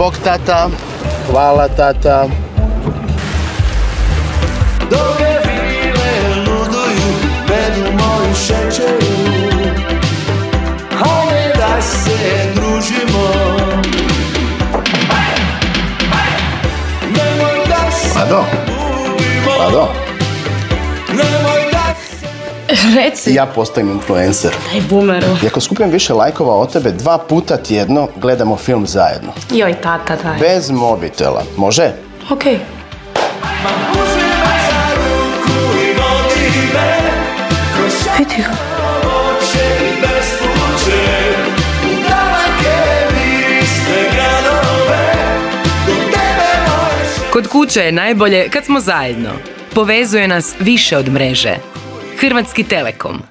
Bog tata, hvala tata. Doge vile luduju, medu moju šećeru. Hajde da se družimo. Nemoj da se gubimo. Ado. Nemoj da se... Reci. Ja postajim influencer. Aj, bumeru. I ako skupim više lajkova od tebe, 2 puta tjedno gledamo film zajedno. Joj, tata, daj. Bez mobitela. Može? Okej. Uzmi me za ruku i vodi me. Vidi ga. Oče i bespuće. U daleke mirisne gradove. Do tebe moje Kod kuće je najbolje kad smo zajedno. Povezuje nas više od mreže. Hrvatski Telekom.